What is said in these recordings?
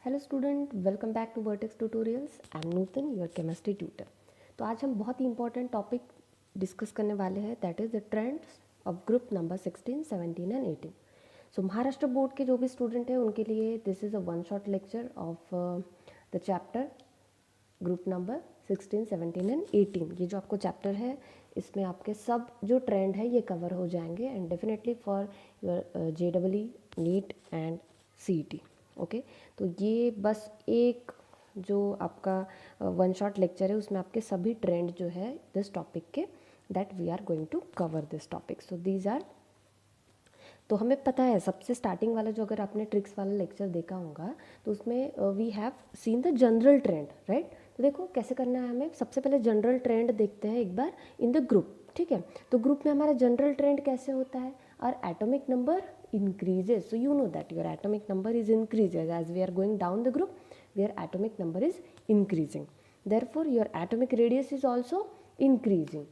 Hello student, welcome back to Vertex tutorials. I am Nutan, your chemistry tutor. तो आज हम बहुत ही इंपॉर्टेंट टॉपिक डिस्कस करने वाले हैं, that is the trends of group number 16, 17 and 18। So Maharashtra board के जो भी स्टूडेंट हैं उनके लिए this is a one shot lecture of the chapter group number 16, 17 and 18। ये जो आपको चैप्टर है इसमें आपके सब जो ट्रेंड है ये कवर हो जाएंगे and definitely for your JEE, neat and CET। Okay, तो ये बस एक जो आपका वन शॉट लेक्चर है उसमें आपके सभी ट्रेंड जो है दिस टॉपिक के, that we are going to cover this topic. So these are, तो हमें पता है सबसे स्टार्टिंग वाला जो, अगर आपने ट्रिक्स वाला लेक्चर देखा होगा तो उसमें we have seen the general trend, right. तो देखो कैसे करना है, हमें सबसे पहले जनरल ट्रेंड देखते हैं एक बार इन द ग्रुप, ठीक है। तो ग्रुप में हमारा जनरल ट्रेंड कैसे होता है, और atomic number increases, so you know that your atomic number is increases as we are going down the group where atomic number is increasing, therefore your atomic radius is also increasing,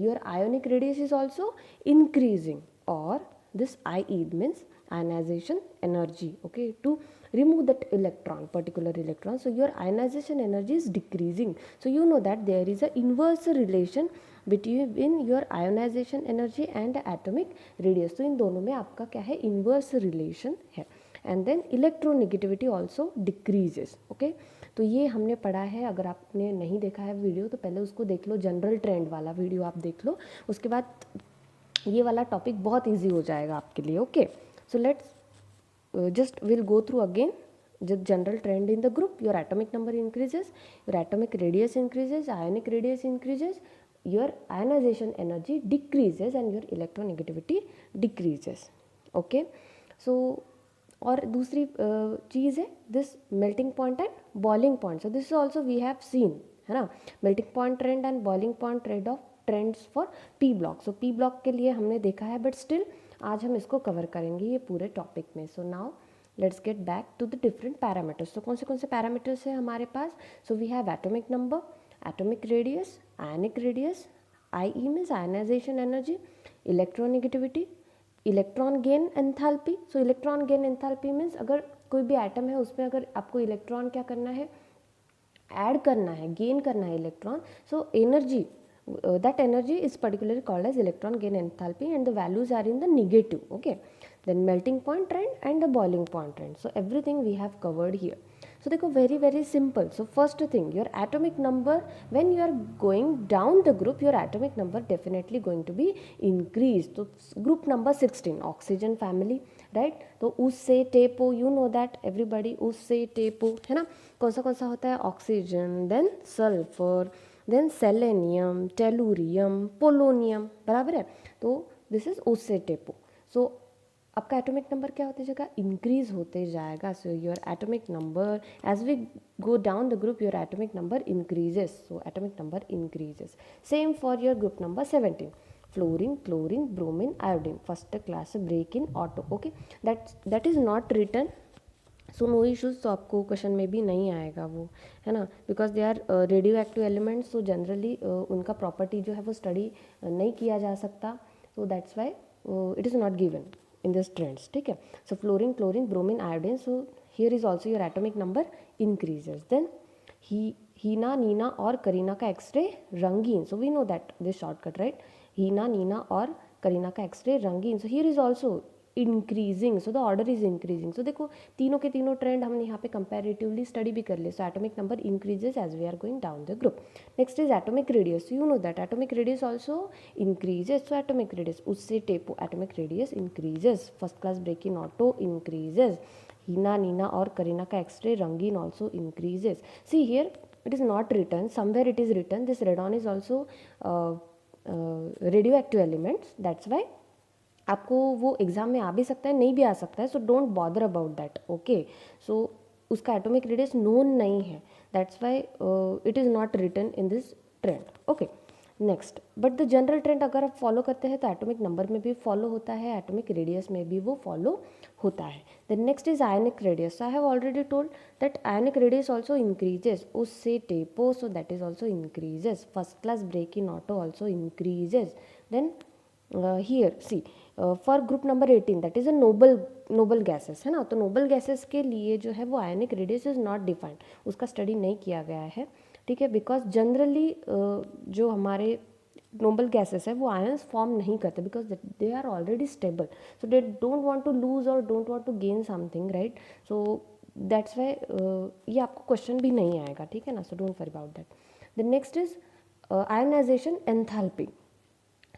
your ionic radius is also increasing, or this IE means ionization energy, okay, to remove that electron, particular electron, so your ionization energy is decreasing. So you know that there is a inverse relation between your ionization energy and atomic radius, तो इन दोनों में आपका क्या है, inverse relation है। And then electronegativity also decreases, okay. तो ये हमने पढ़ा है, अगर आपने नहीं देखा है वीडियो तो पहले उसको देख लो, जनरल ट्रेंड वाला वीडियो आप देख लो, उसके बाद ये वाला टॉपिक बहुत ईजी हो जाएगा आपके लिए। Okay, so let's just we'll go through again the general trend in the group. Your atomic number increases, your atomic radius increases, ionic radius increases, your ionization energy decreases and your electronegativity decreases, okay। So और दूसरी चीज़ है this melting point and boiling point. So this also we have seen, है ना, melting point trend and boiling point trend of trends for P block. So P block के लिए हमने देखा है, बट स्टिल आज हम इसको कवर करेंगे ये पूरे टॉपिक में। So now let's get back to the different parameters. तो कौन से पैरामीटर्स है हमारे पास, so we have atomic number, atomic radius, ionic radius, IE means ionisation energy, electronegativity, electron gain enthalpy. So electron gain enthalpy means अगर कोई भी atom है उसमें अगर आपको इलेक्ट्रॉन क्या करना है, ऐड करना है, गेन करना है electron, so energy, that energy is particularly called as electron gain enthalpy and the values are in the negative, okay। Then melting point trend and the boiling point trend, so everything we have covered here। So देखो very simple। So first thing, your atomic number, when you are going down the group your atomic number definitely going to be increased। तो group number 16 oxygen family, right। तो उससे टेपो, you know that everybody, उससे टेपो, है ना। कौन सा होता है, oxygen, then sulphur, then selenium, tellurium, polonium, बराबर है। तो दिस इज उससे टेपो। सो आपका एटॉमिक नंबर क्या होते जाएगा, इंक्रीज होते जाएगा। So your atomic number as we go down the group your atomic number increases, so atomic number increases. Same for your group number 17, fluorine, chlorine, bromine, iodine, first class break in auto, okay. That is not written, so no issues. तो आपको question में भी नहीं आएगा वो, है ना, because they are radioactive elements, तो जनरली उनका प्रॉपर्टी जो है वो स्टडी नहीं किया जा सकता, so that's why it is not given in this trends, ठीक है। So fluorine, chlorine, bromine, iodine, so here is also your atomic number increases. Then Heena, Neena और करीना का एक्सरे रंगीन, so we know that this shortcut, right. Heena, Neena और करीना का X ray रंगीन, सो here is also increasing, so the order is increasing. So देखो तीनों के तीनों ट्रेंड हमने यहाँ पे कंपैरेटिवली स्टडी भी कर लिए। So atomic number increases as we are going down the group. Next is atomic radius, you know that atomic radius also increases. So atomic radius उससे टेपो, atomic radius increases, first class break in auto increases, Heena, Neena और करीना का X ray रंगीन also increases. See here it is not written, somewhere it is written this radon is also radioactive elements, that's why आपको वो exam में आ भी सकता है, नहीं भी आ सकता है, so don't bother about that, okay. So उसका एटॉमिक रेडियस नोन नहीं है, that's why it is not written in this trend, okay. Next, but the general trend अगर आप फॉलो करते हैं तो एटॉमिक नंबर में भी फॉलो होता है, एटॉमिक रेडियस में भी वो फॉलो होता है। Then next is ionic radius, I have already told that ionic radius also increases, उससे टेपो, so that is also increases, first class break in auto also increases. Then here see for group number 18 that is a noble gases है ना, तो noble gases के लिए जो है वो ionic radius is not defined, उसका स्टडी नहीं किया गया है, ठीक है, बिकॉज जनरली जो हमारे नोबल गैसेस है वो आयंस फॉर्म नहीं करते because they are already stable, so they don't want to lose और don't want to gain something, right, so that's why ये आपको क्वेश्चन भी नहीं आएगा, ठीक है ना, so don't worry about that. The next is ionisation enthalpy.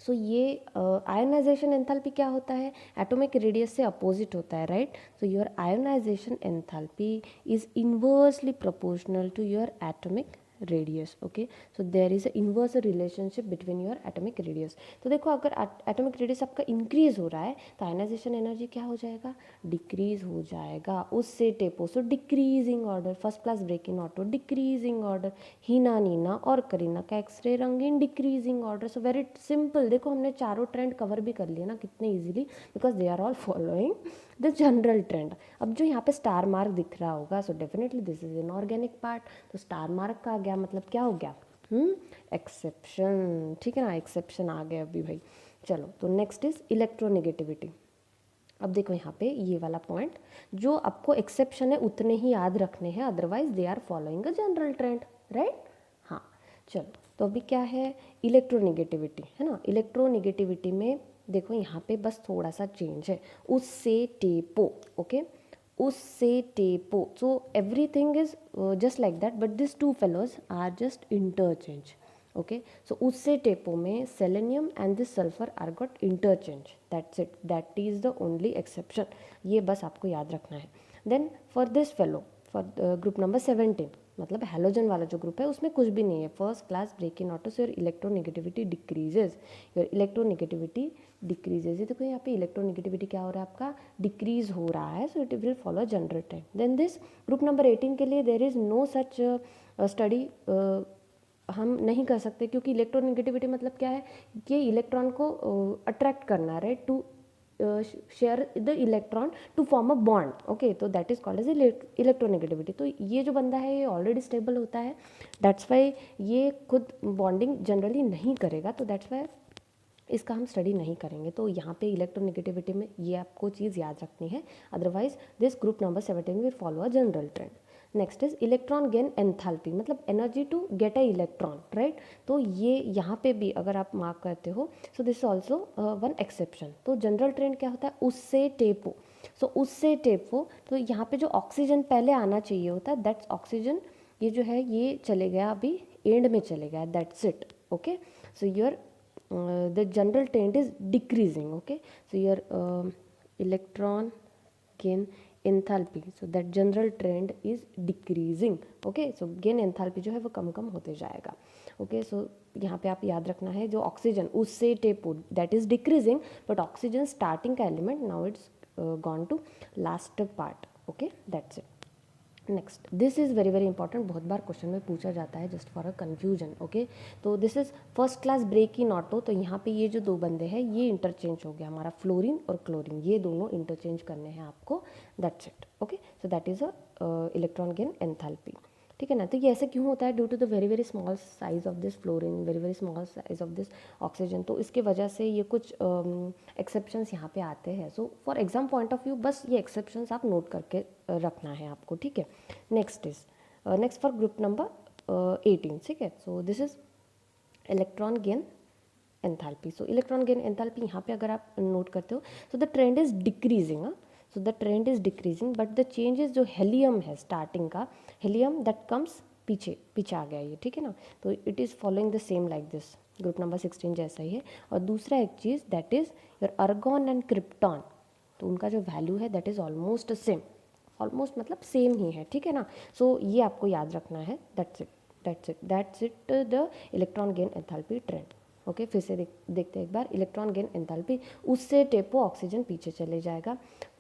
So ये आयनाइजेशन एंथैल्पी क्या होता है, एटॉमिक रेडियस से अपोजिट होता है, right, so your ionization enthalpy is inversely proportional to your atomic radius. Okay, so there is a inverse relationship between your atomic radius. तो देखो अगर एटॉमिक रेडियस आपका इंक्रीज हो रहा है तो आयनाइजेशन एनर्जी क्या हो जाएगा, डिक्रीज हो जाएगा. उससे टेपो, so decreasing order, first class break in auto decreasing order, Heena Neena और करीना का एक्सरे रंगीन decreasing order. So very simple, देखो हमने चारों ट्रेंड कवर भी कर लिए ना कितने easily, because they are all following the general trend. अब जो यहाँ पे स्टार मार्क दिख रहा होगा, so definitely this is an organic part, तो स्टार मार्क का आ गया मतलब क्या हो गया, एक्सेप्शन, ठीक है ना, एक्सेप्शन आ गया अभी भाई. चलो, तो नेक्स्ट इज इलेक्ट्रोनेगेटिविटी. अब देखो यहाँ पे ये वाला पॉइंट, जो आपको एक्सेप्शन है उतने ही याद रखने हैं, otherwise they are following a general trend, right. हाँ, चलो, तो अभी क्या है, इलेक्ट्रोनेगेटिविटी है ना. इलेक्ट्रोनेगेटिविटी में देखो यहाँ पे बस थोड़ा सा चेंज है, उससे टेपो, ओके, उससे टेपो, so everything is just like that, but this two fellows are just interchange. Okay, so उससे टेपो में selenium and this sulphur are got interchange, that's it, that is the only exception, ये बस आपको याद रखना है. Then for this fellow, for group number 17, मतलब हैलोजन वाला जो ग्रुप है उसमें कुछ भी नहीं है, first class break in auto, so your electronegativity decreases, your electronegativity decreases. ये देखो यहाँ पे इलेक्ट्रोनेगेटिविटी क्या हो रहा है आपका, डिक्रीज हो रहा है, so it will follow general trend. Then this group number 18 के लिए there is no such study हम नहीं कर सकते, क्योंकि इलेक्ट्रोनेगेटिविटी मतलब क्या है कि इलेक्ट्रॉन को अट्रैक्ट करना, right, to share the electron to form a bond. Okay, तो that is called as electronegativity. तो ये जो बंदा है ये ऑलरेडी स्टेबल होता है, दैट्स वाई ये खुद बॉन्डिंग जनरली नहीं करेगा, तो दैट्स वाई इसका हम स्टडी नहीं करेंगे. तो यहाँ पे इलेक्ट्रोनेगेटिविटी में ये आपको चीज़ याद रखनी है, otherwise this group number 17 will follow a general trend. Next is electron gain enthalpy, मतलब energy to get a electron, right. तो ये यहाँ पे भी अगर आप मार्क करते हो, सो दिस ऑल्सो वन एक्सेप्शन. तो जनरल ट्रेंड क्या होता है, उससे टेपो, सो उससे टेपो, तो यहाँ पे जो ऑक्सीजन पहले आना चाहिए होता है, दैट्स ऑक्सीजन, ये जो है ये चले गया अभी एंड में चले गया, that's it. Okay, so your the general trend is decreasing. Okay, so your electron gain enthalpy, so that general trend is decreasing. Okay, so gain enthalpy जो है वो कम कम होते जाएगा. Okay, so यहाँ पे आप याद रखना है जो ऑक्सीजन उससे टेपो that is decreasing, but oxygen starting का element, now it's gone to last part. Okay, that's it. Next, this is very very important, बहुत बार क्वेश्चन में पूछा जाता है just for a confusion. Okay, तो this is first class break in auto. तो यहाँ पे ये जो दो बंदे हैं ये इंटरचेंज हो गया, हमारा फ्लोरीन और क्लोरीन, ये दोनों इंटरचेंज करने हैं आपको, that's it. Okay, so that is a electron gain enthalpy, ठीक है ना. तो ये ऐसे क्यों होता है, due to the very very small size of this fluorine, very very small size of this oxygen, तो इसके वजह से ये कुछ एक्सेप्शंस यहाँ पे आते हैं. So for exam point of view बस ये एक्सेप्शंस आप नोट करके रखना है आपको, ठीक है. Next is next for group number 18, ठीक है. So this is electron gain enthalpy. So electron gain enthalpy यहाँ पे अगर आप नोट करते हो, so the trend is decreasing. So the trend is decreasing, but the change is जो helium है स्टार्टिंग का, हेलियम दैट कम्स पीछे पीछे आ गया ये, ठीक है ना. तो it is following the same like this, group number 16 जैसा ही है. और दूसरा एक चीज़ that is your argon and krypton, तो उनका जो वैल्यू है that is almost same, almost मतलब सेम ही है, ठीक है ना. सो ये आपको याद रखना है, that's it, that's it, that's it the electron gain enthalpy trend. Okay, फिर से देखते हैं एक बार, इलेक्ट्रॉन गेन एंथैल्पी, उससे टेपो ऑक्सीजन पीछे चले जाएगा,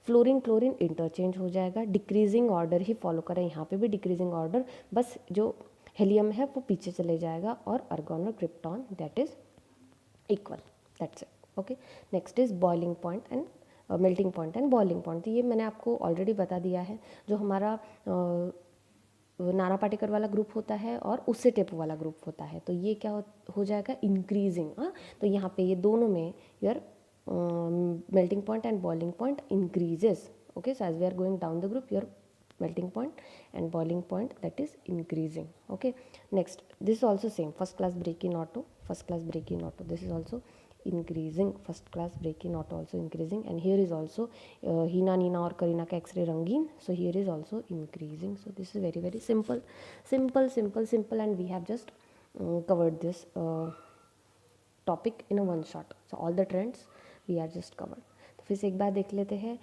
फ्लोरीन क्लोरीन इंटरचेंज हो जाएगा, डिक्रीजिंग ऑर्डर ही फॉलो करें, यहाँ पे भी डिक्रीजिंग ऑर्डर, बस जो हेलियम है वो पीछे चले जाएगा, और अर्गॉन और krypton that is equal, that's it. Okay, next is boiling point and melting point and boiling point. तो ये मैंने आपको ऑलरेडी बता दिया है, जो हमारा नाना पाटेकर वाला ग्रुप होता है और उससे टेपो वाला ग्रुप होता है, तो ये क्या हो जाएगा, इंक्रीजिंग. हाँ, तो यहाँ पे ये दोनों में your melting point and boiling point increases. Okay, so as we are going down the group, your melting point and boiling point, that is increasing. Okay, next, this is also same, first class Brake-in auto, first class Brake-in auto, this is also increasing, first class Brake-in auto also increasing. And here is also Hina, Nina or Karina ka X-ray Rangeen, so here is also increasing. So this is very very simple, and we have just covered this topic in a one shot. So all the trends we are just covered. तो फिर से एक बार देख लेते हैं.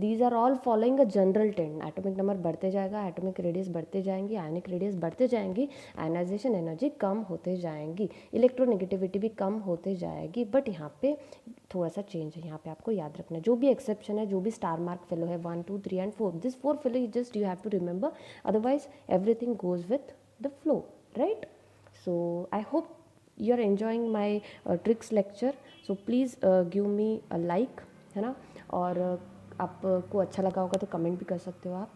These are all following a general trend. Atomic number बढ़ते जाएगा, एटॉमिक रेडियस बढ़ते जाएंगी, आयनिक रेडियस बढ़ते जाएंगी, आयनाइजेशन एनर्जी कम होते जाएंगी, इलेक्ट्रोनेगेटिविटी भी कम होते जाएगी. बट यहाँ पे थोड़ा सा चेंज है, यहाँ पे आपको याद रखना है. जो भी एक्सेप्शन है, जो भी स्टार मार्क फेलो है 1, 2, 3 and 4, this 4 fellow just you have to remember, otherwise everything goes with the flow, right. So I hope you are enjoying my tricks lecture, so please give me a like, है ना. और आपको अच्छा लगा होगा तो comment भी कर सकते हो आप.